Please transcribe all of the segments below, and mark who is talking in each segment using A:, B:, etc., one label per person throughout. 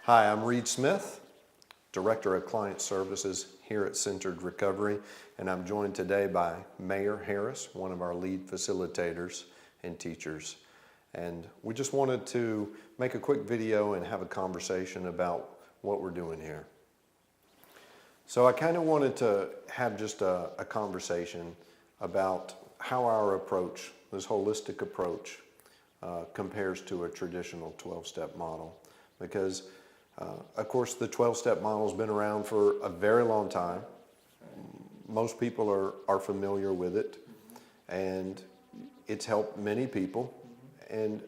A: Hi, I'm Reed Smith, Director of Client Services here at Centered Recovery, and I'm joined today by Mayor Harris, one of our lead facilitators and teachers. And we just wanted to make a quick video and have a conversation about what we're doing here. So I kind of wanted to have just a conversation about how our approach, this holistic approach, compares to a traditional 12-step model. Because of course, the 12-step model has been around for a very long time. Most people are familiar with it, and it's helped many people. And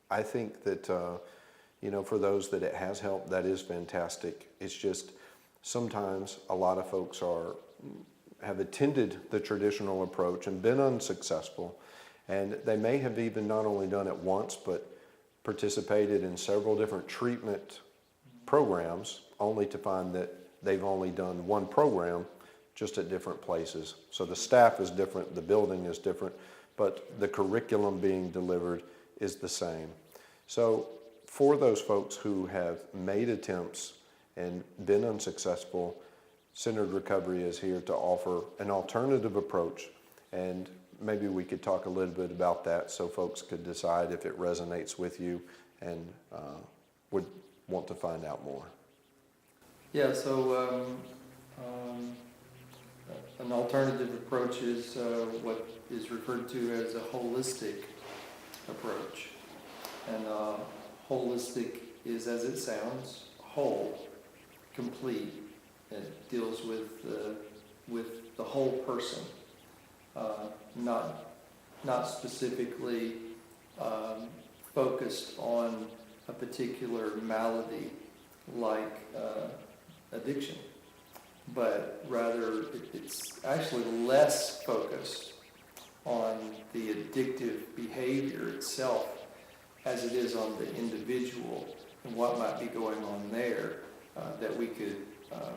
A: I think that, for those that it has helped, that is fantastic. It's just sometimes a lot of folks have attended the traditional approach and been unsuccessful. And they may have even not only done it once, but participated in several different treatment programs, only to find that they've only done one program, just at different places. So the staff is different, the building is different, but the curriculum being delivered is the same. So for those folks who have made attempts and been unsuccessful, Centered Recovery is here to offer an alternative approach, and maybe we could talk a little bit about that so folks could decide if it resonates with you and would want to find out more.
B: Yeah, so an alternative approach is what is referred to as a holistic approach. And holistic is, as it sounds, whole, complete. It deals with the whole person, not specifically focused on a particular malady like addiction, but rather it's actually less focused on the addictive behavior itself as it is on the individual and what might be going on there that we could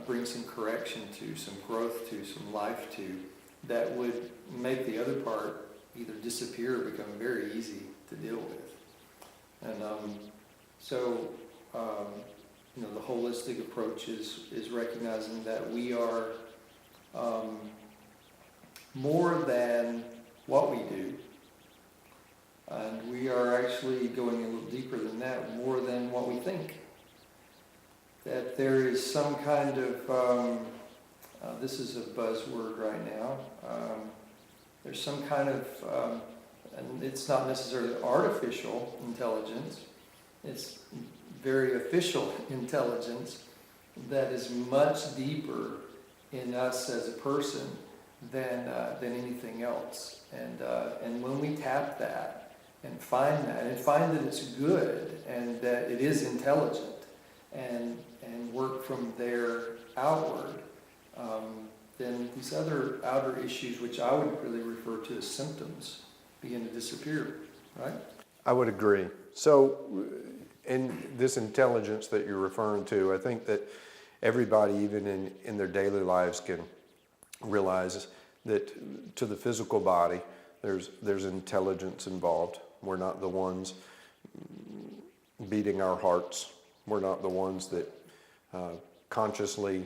B: bring some correction to, some growth to, some life to, that would make the other part either disappear or become very easy to deal with. And so, the holistic approach is recognizing that we are more than what we do, and we are actually going a little deeper than that, more than what we think. That there is some kind of, this is a buzzword right now, there's some kind of, and it's not necessarily artificial intelligence, it's very official intelligence that is much deeper in us as a person than anything else. And when we tap that and find that it's good and that it is intelligent and work from there outward, then these other outer issues, which I would really refer to as symptoms, begin to disappear, right?
A: I would agree. So in this intelligence that you're referring to, I think that everybody, even in their daily lives, can realize that to the physical body, there's intelligence involved. We're not the ones beating our hearts. We're not the ones that consciously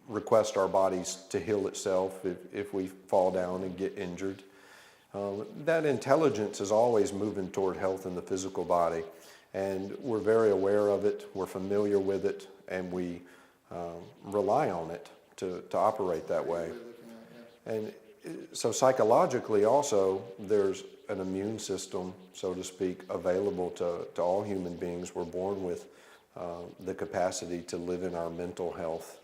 A: request our bodies to heal itself if we fall down and get injured. That intelligence is always moving toward health in the physical body, and we're very aware of it, we're familiar with it, and we rely on it to operate that way. And so psychologically also, there's an immune system, so to speak, available to all human beings. We're born with the capacity to live in our mental health.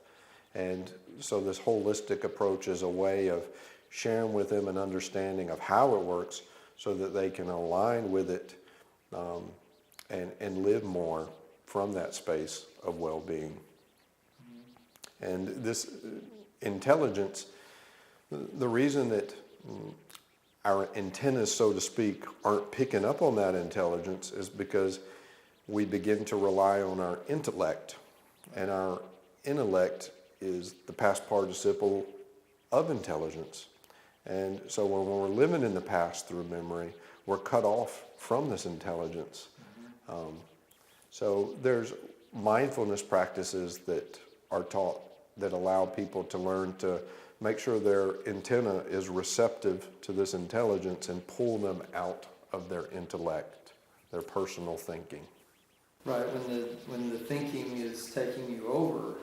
A: And so this holistic approach is a way of sharing with them an understanding of how it works so that they can align with it and live more from that space of well-being. And this intelligence, the reason that our antennas, so to speak, aren't picking up on that intelligence is because we begin to rely on our intellect. And our intellect is the past participle of intelligence. And so when we're living in the past through memory, we're cut off from this intelligence. So there's mindfulness practices that are taught that allow people to learn to make sure their antenna is receptive to this intelligence and pull them out of their intellect, their personal thinking.
B: Right, when the thinking is taking you over,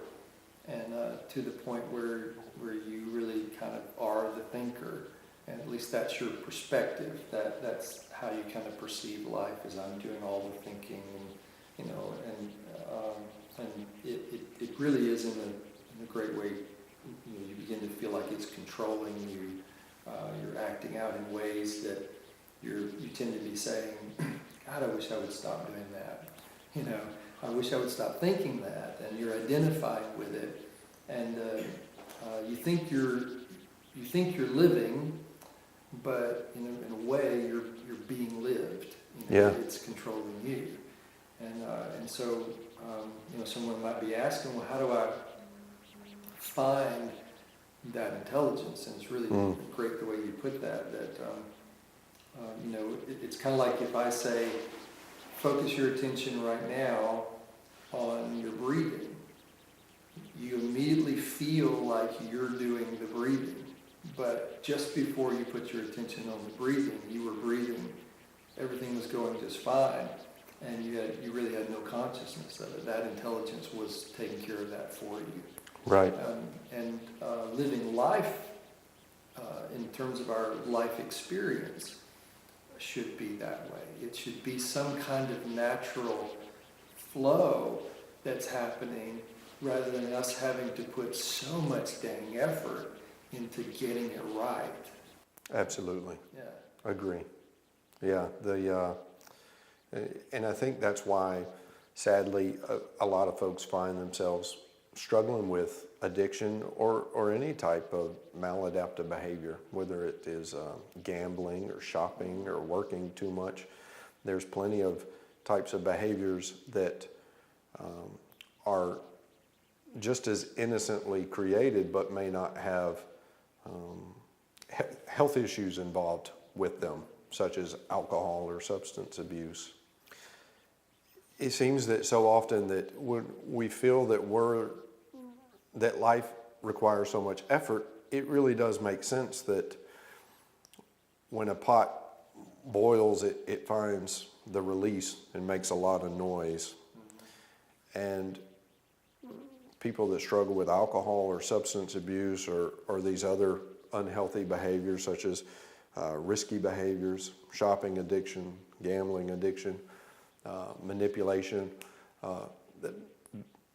B: and to the point where you really kind of are the thinker, and at least that's your perspective. That's how you kind of perceive life, as I'm doing all the thinking, and it really is in a great way. You begin to feel like it's controlling you. You're acting out in ways that you tend to be saying, God, I wish I would stop doing that. I wish I would stop thinking that. And you're identifying with it, and you think you're living, but in a way you're being lived.
A: Yeah.
B: It's controlling you, and so someone might be asking, well, how do I find that intelligence? And it's really great the way you put that. It's kind of like if I say, focus your attention right now on your breathing. You immediately feel like you're doing the breathing, but just before you put your attention on the breathing, you were breathing. Everything was going just fine, and you really had no consciousness of it. That intelligence was taking care of that for you.
A: Right.
B: And living life, in terms of our life experience, should be that way. It should be some kind of natural flow that's happening, rather than us having to put so much dang effort into getting it right.
A: Absolutely.
B: Yeah.
A: Agree. Yeah. And I think that's why, sadly, a lot of folks find themselves struggling with addiction or any type of maladaptive behavior, whether it is gambling or shopping or working too much. There's plenty of types of behaviors that are just as innocently created, but may not have health issues involved with them, such as alcohol or substance abuse. It seems that so often that when we feel that life requires so much effort, it really does make sense that when a pot boils, it finds the release and makes a lot of noise. And people that struggle with alcohol or substance abuse or these other unhealthy behaviors, such as risky behaviors, shopping addiction, gambling addiction, manipulation,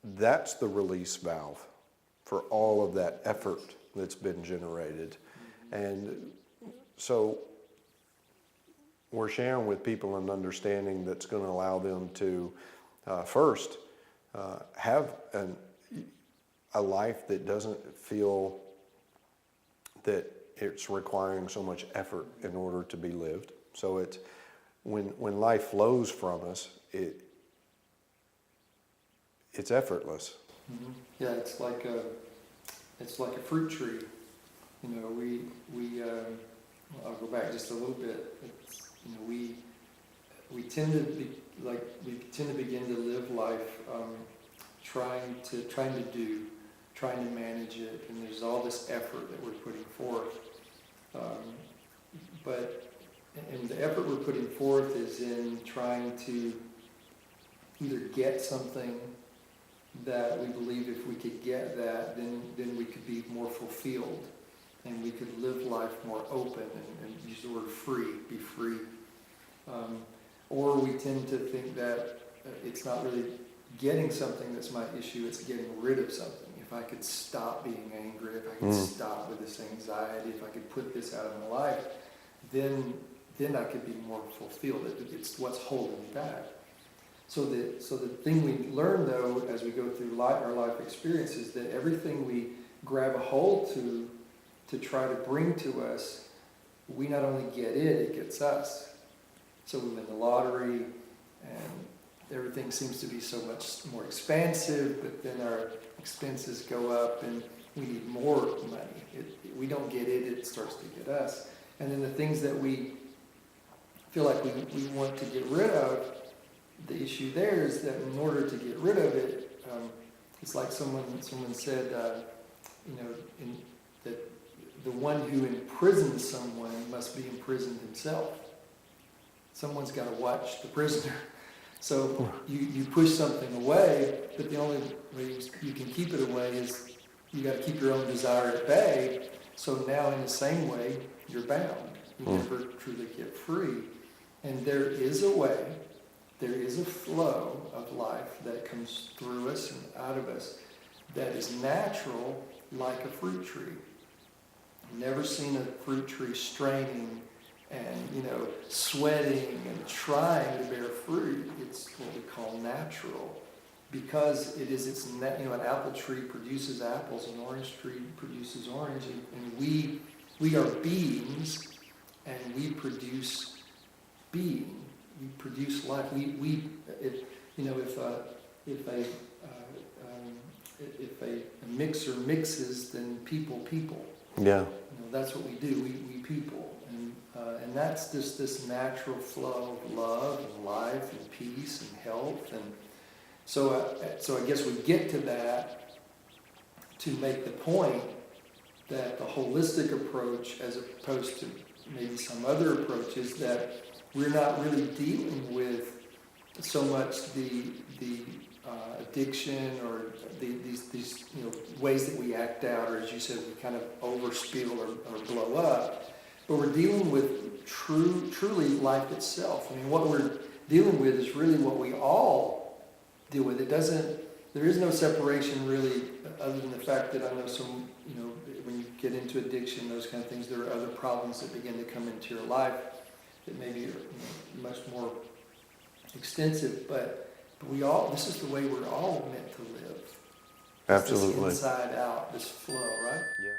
A: that's the release valve for all of that effort that's been generated. And so we're sharing with people an understanding that's going to allow them to first have a life that doesn't feel that it's requiring so much effort in order to be lived. So it's when life flows from us, it's effortless.
B: Mm-hmm. Yeah, it's like a fruit tree. I'll go back just a little bit. We tend to begin to live life trying to manage it, and there's all this effort that we're putting forth. And the effort we're putting forth is in trying to either get something that we believe if we could get that, then we could be more fulfilled, and we could live life more open, and use the word free, be free. Or we tend to think that it's not really getting something that's my issue, it's getting rid of something. If I could stop being angry, if I could stop with this anxiety, if I could put this out of my life, then I could be more fulfilled. It's what's holding me back. So the thing we learn, though, as we go through our life experience, is that everything we grab a hold to try to bring to us, we not only get it gets us. So we win the lottery, and everything seems to be so much more expansive, but then our expenses go up and we need more money. We don't get it, it starts to get us. And then the things that we feel like we want to get rid of, the issue there is that in order to get rid of it, it's like someone said, that the one who imprisons someone must be imprisoned himself. Someone's got to watch the prisoner. So you push something away, but the only way you can keep it away is you got to keep your own desire at bay. So now in the same way, you're bound. You never truly get free. And there is a way, there is a flow of life that comes through us and out of us that is natural like a fruit tree. I've never seen a fruit tree straining and, sweating and trying to bear fruit. It's what we call natural. Because an apple tree produces apples, an orange tree produces orange, and we are beings, and we produce being. We produce life. If a mixer mixes, then people.
A: Yeah.
B: That's what we do. We people, and that's just this natural flow of love and life and peace and health, and so I guess we get to that to make the point that the holistic approach, as opposed to maybe some other approaches, that we're not really dealing with so much the addiction or these ways that we act out, or as you said, we kind of overspill or blow up, but we're dealing with truly life itself. I mean, what we're dealing with is really what we all deal with. There is no separation really, other than the fact that I know some, when you get into addiction, those kind of things, there are other problems that begin to come into your life that maybe are much more extensive, but this is the way we're all meant to live.
A: Absolutely.
B: This inside out, this flow, right?
A: Yeah.